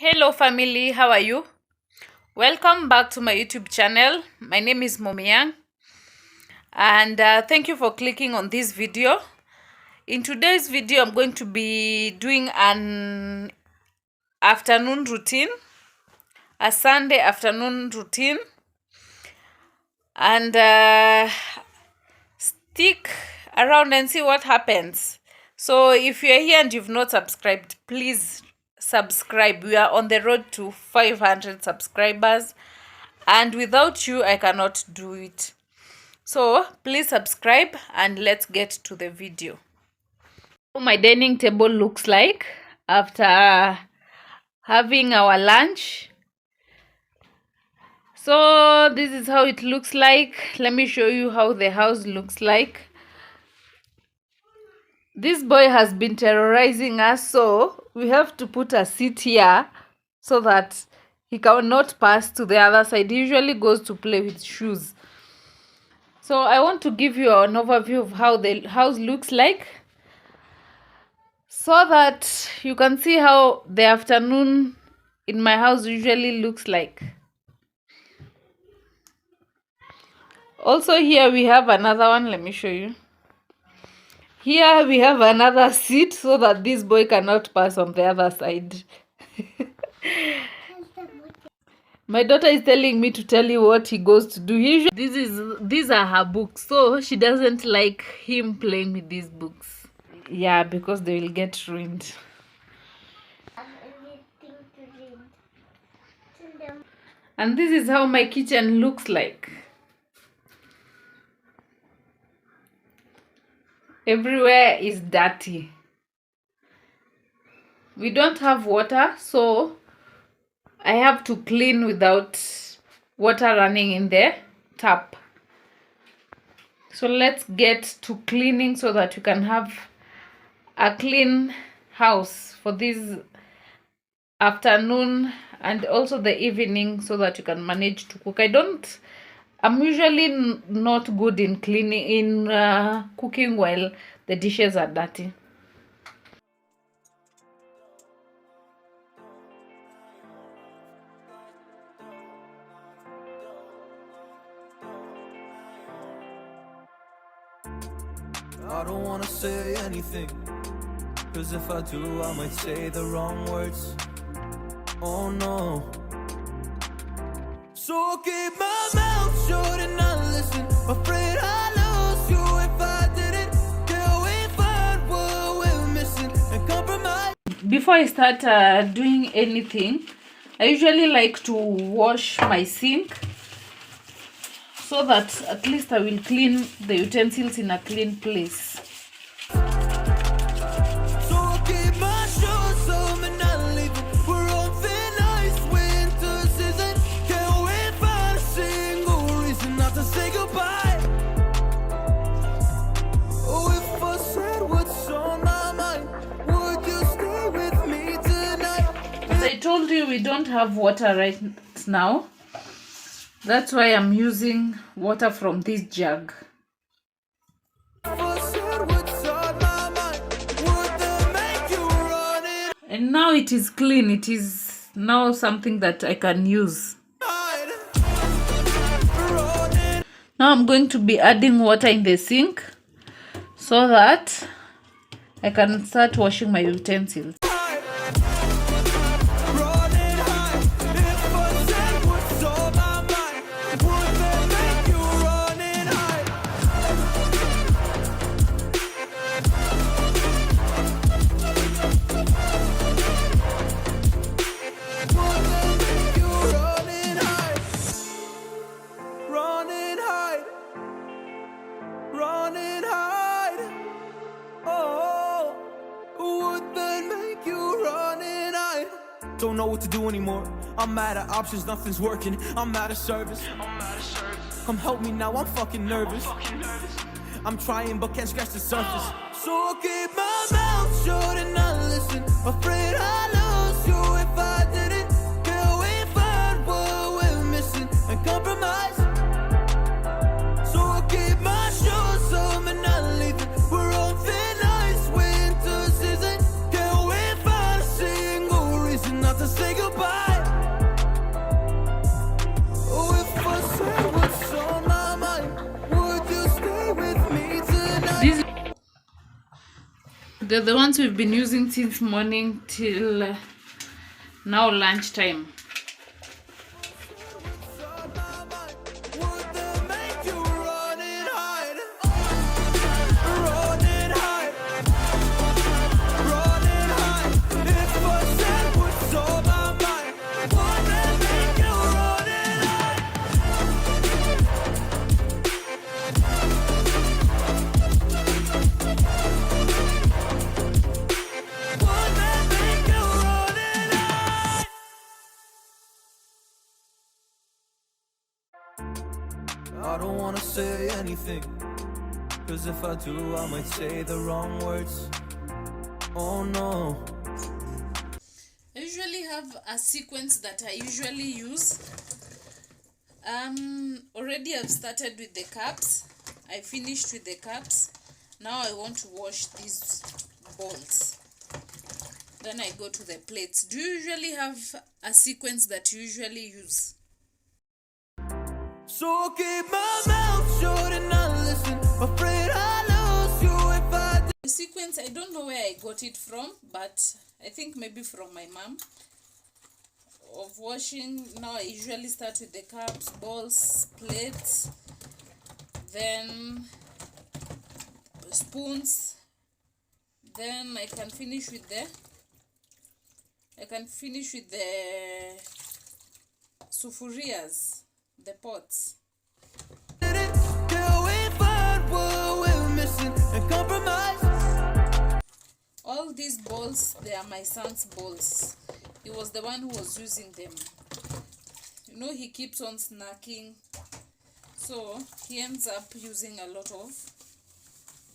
Hello family, how are you? Welcome back to my YouTube channel. My name is Momiang and thank you for clicking on this video. In today's video, I'm going to be doing an afternoon routine, a Sunday afternoon routine, and stick around and see what happens. So if you're here and you've not subscribed, please subscribe. We are on the road to 500 subscribers, and without you I cannot do it. So please subscribe and let's get to the video. My dining table looks like after having our lunch. So this is how it looks like. Let me show you how the house looks like. This boy has been terrorizing us, so we have to put a seat here so that he cannot pass to the other side. He usually goes to play with shoes. So I want to give you an overview of how the house looks like so that you can see how the afternoon in my house usually looks like. Also here we have another one. Let me show you. Here we have another seat so that this boy cannot pass on the other side. My daughter is telling me to tell you what he goes to do. These are her books, so she doesn't like him playing with these books. Yeah, because they will get ruined. And this is how my kitchen looks like. Everywhere is dirty. We don't have water, so I have to clean without water running in the tap. So let's get to cleaning so that you can have a clean house for this afternoon and also the evening so that you can manage to cook. I'm usually not good in cooking while the dishes are dirty. I don't wanna say anything, cause if I do I might say the wrong words. Oh no. So keep my mouth shut and not listen. Afraid I lose you if I didn't. Till we find what we're missing and compromise. Before I start doing anything, I usually like to wash my sink so that at least I will clean the utensils in a clean place. I told you we don't have water right now. That's why I'm using water from this jug. And now it is clean. It is now something that I can use. Now I'm going to be adding water in the sink so that I can start washing my utensils. Don't know what to do anymore. I'm out of options, nothing's working. I'm out of service. Come help me now, I'm fucking nervous. I'm trying but can't scratch the surface. So keep my mouth shut and not listen. Afraid I lose you if I didn't. Till we find what we're missing and compromise. So I'll keep my shoes on and not leaving. We're on thin ice, winter season. Till we find a single reason not to say goodbye. Oh, if I said what's on my mind, would you stay with me tonight? These they're the ones we've been using since morning till now lunchtime. Would that make you run and hide? Run and hide. Run and hide. If I said what's on my mind, would that make you run and hide? Would that make you run and hide? I don't wanna say anything, cause if I do, I might say the wrong words. Oh no. I usually have a sequence that I usually use. Already I've started with the cups. I finished with the cups. Now I want to wash these bowls. Then I go to the plates. Do you usually have a sequence that you usually use? So keep my mouth shut and not listen. Afraid I lose you if I did. The sequence, I don't know where I got it from, but I think maybe from my mom. Of washing, now I usually start with the cups, bowls, plates, then spoons, then I can finish with the sufurias, the pots. Till we find what we're missing and compromise. All these bowls, they are my son's bowls. He was the one who was using them. You know, he keeps on snacking, so he ends up using a lot of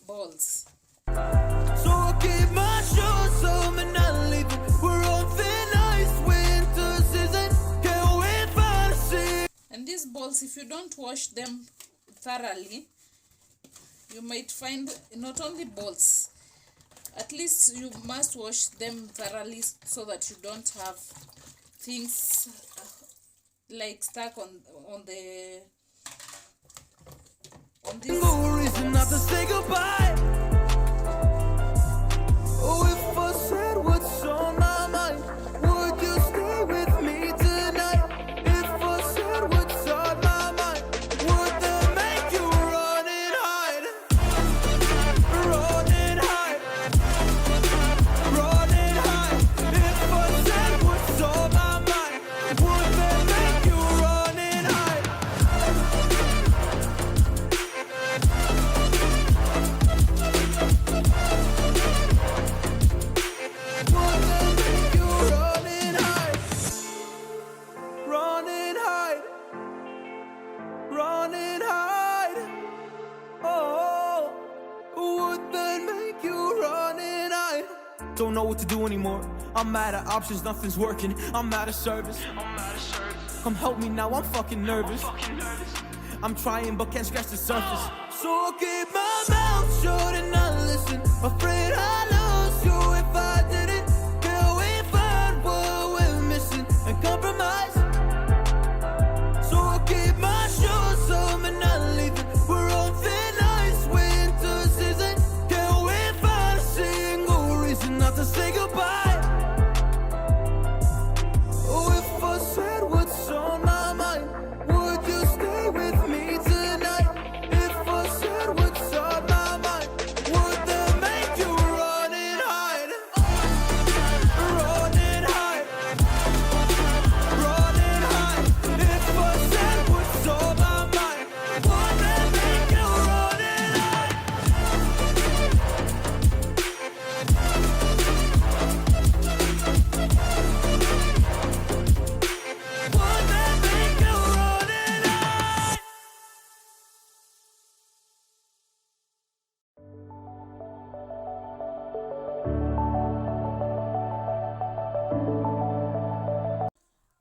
bowls. So keep my shoes on and not leaving. We're on thin ice, winter season. Can't wait for the sea. And these bowls, if you don't wash them thoroughly, you might find not only bowls, at least you must wash them thoroughly so that you don't have things like stuck on this. No reason not to say goodbye. Oh, if I said what's on my mind, would you stay with me tonight? If I said what's on my mind, would that make you run and hide? Run and hide. Run and hide. If I said what's on my mind, would that make you run and hide? Would that make you run and hide? Run and hide. Run and hide. Oh, would that make you run and hide? Don't know what to do anymore. I'm out of options, nothing's working. I'm out of service. Come help me now, I'm fucking nervous. I'm trying but can't scratch the surface. So I'll keep my mouth shut and not listen. Afraid I lose you if I didn't. Till we find what we're missing and compromise. So I'll keep my shoes on and not leaving. We're on thin ice, winter season. Can't wait for a single reason not to say goodbye. Oh, if I said what's on my mind, would you stay with me tonight? If I said what's on my mind, would that make you run and hide? Run and hide. Run and hide. If I said what's on my mind, would that make you run and hide? Would that make you run and hide?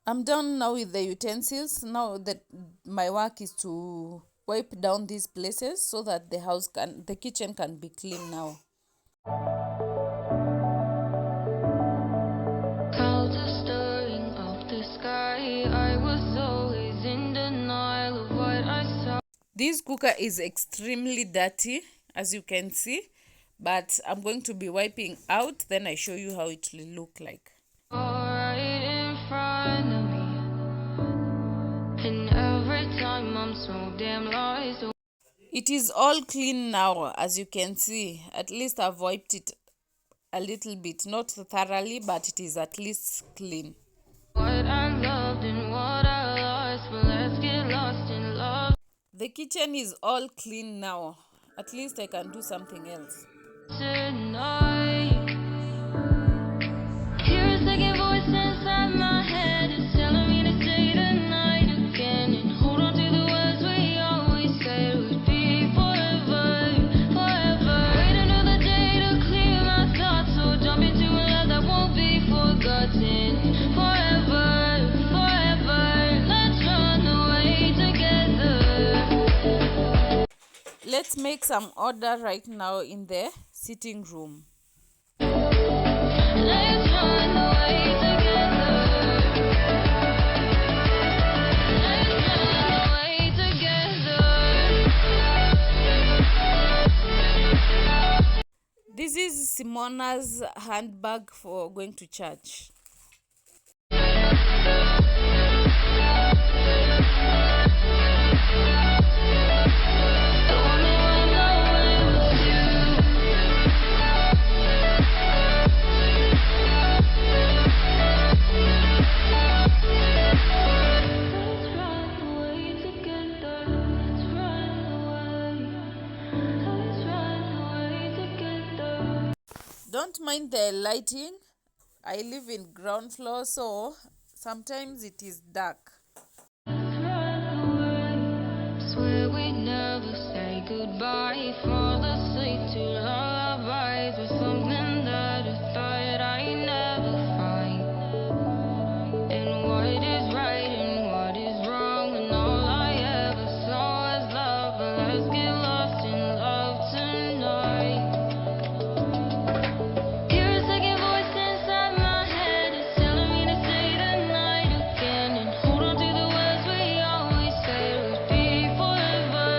I'm done now with the utensils. Now that my work is to wipe down these places so that the kitchen can be clean now. Clouds are stirring sky. I was always in denial of what I saw. This cooker is extremely dirty, as you can see, but I'm going to be wiping out, then I show you how it will look like. Right in front of me, and every time I'm so damn lost. It is all clean now, as you can see. At least I've wiped it a little bit, not thoroughly, but it is at least clean. What I loved and what I lost, but let's get lost in love The kitchen is all clean now. At least I can do something else. tonight. Hear a second voice inside my head, it's telling me to stay tonight again and hold on to the words we always said would be forever, forever. Wait another day to clear my thoughts, so jump into a love that won't be forgotten. Forever, forever, let's run away together. Let's make some order right now in the sitting room. Let's run away together. Let's run away together. This is Simona's handbag for going to church. The only one knowing was you. Let's run away together. Let's run away. Let's run away together. Don't mind the lighting. I live in ground floor, so sometimes it is dark. Let's run away. Swear we never say goodbye. Fall asleep to lullabies with something that I thought I'd never find. And what is right and what is wrong, and all I ever saw was love. But let's get lost in love tonight. Hear a second voice inside my head, it's telling me to stay tonight again and hold on to the words we always said would be forever,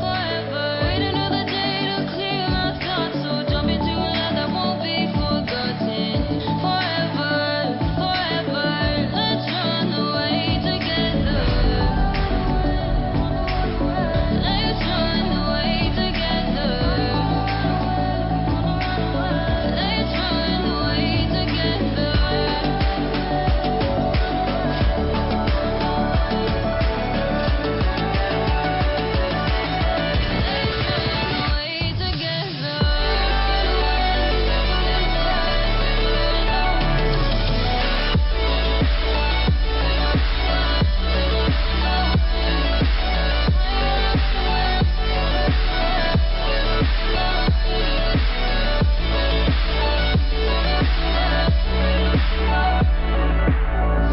forever. Wait another day to clear my thoughts, so jump into a love that won't be forgotten. Forever, forever, let's run away together. Let's run away together. Let's run away together.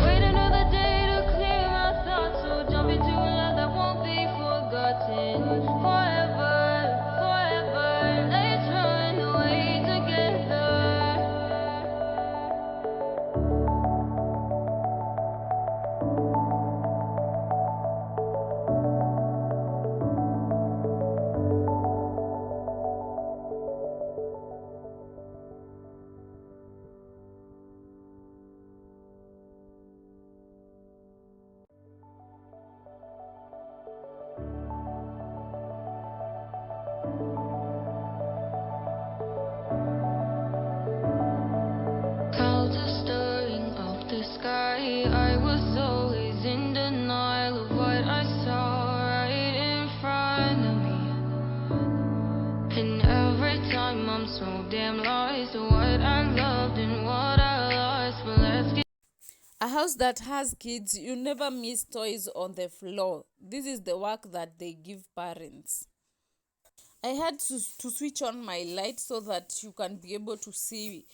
Wait another day to clear my thoughts, so jump into a love that won't be forgotten. Forever, forever, let's run away together. Clouds are stirring up the sky. I was always in denial of what I saw right in front of me. And every time I'm so damn lost to what I loved and what I lost. But let's get A house that has kids, you never miss toys on the floor. This is the work that they give parents. I had to switch on my light so that you can be able to see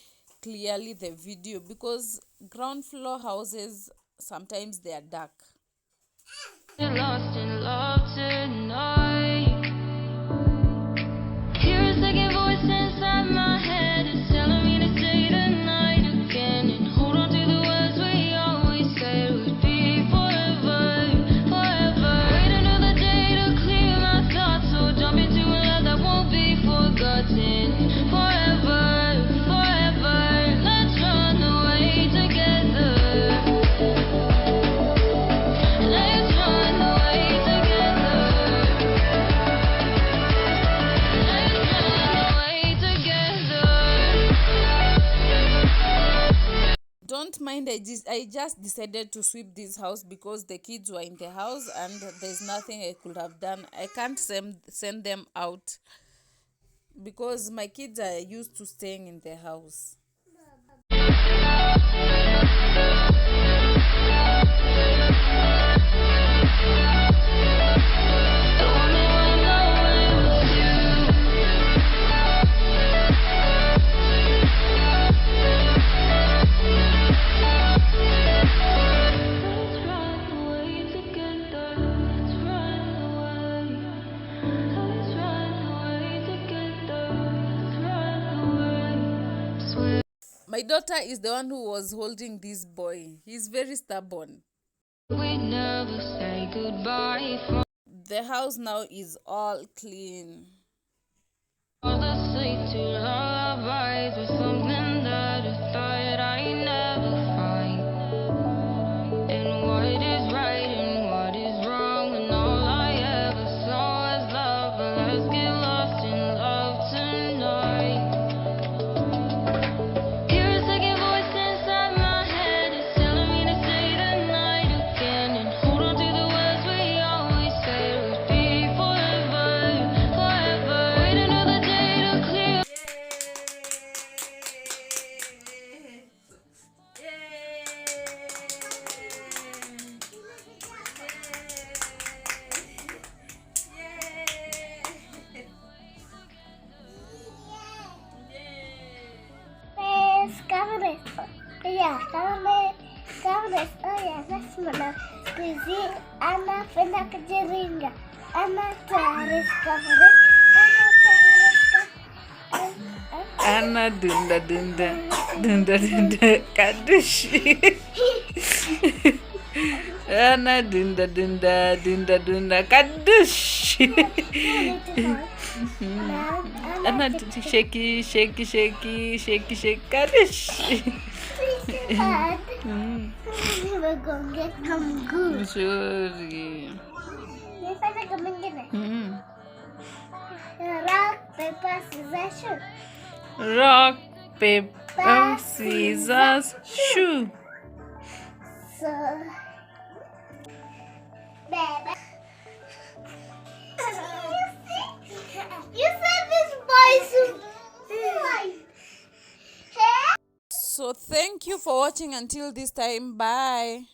clearly the video, because ground floor houses sometimes they are dark. lost in love tonight. Hear a second voice inside my head, it's telling me to stay tonight again and hold on to the words we always said would mind, I just decided to sweep this house because the kids were in the house and there's nothing I could have done. I can't send them out because my kids are used to staying in the house. My daughter is the one who was holding this boy. He's very stubborn. We never say goodbye for The house now is all clean. the sweet to lullabies with something that I thought I'd never find. And what is right and what is wrong, and all I ever saw was love. But let's get lost in love tonight. Hear a second voice inside my head, it's telling me to stay the night again and hold on to the words we always said would be forever, forever. Wait another day to clear. Anak pernah kejeringa, anak terus Anna dunda dunda dunda dunda kadushi. Anna dunda dunda dunda dunda kadushi. Anna shaky shaky shaky shaky shaky kadushi. We're gonna get some good. Sorry. Yes, I'm coming in. Rock, paper, scissors, shoot. Rock, paper, scissors, shoe. So, baby. You said this boy's white. So thank you for watching until this time. Bye.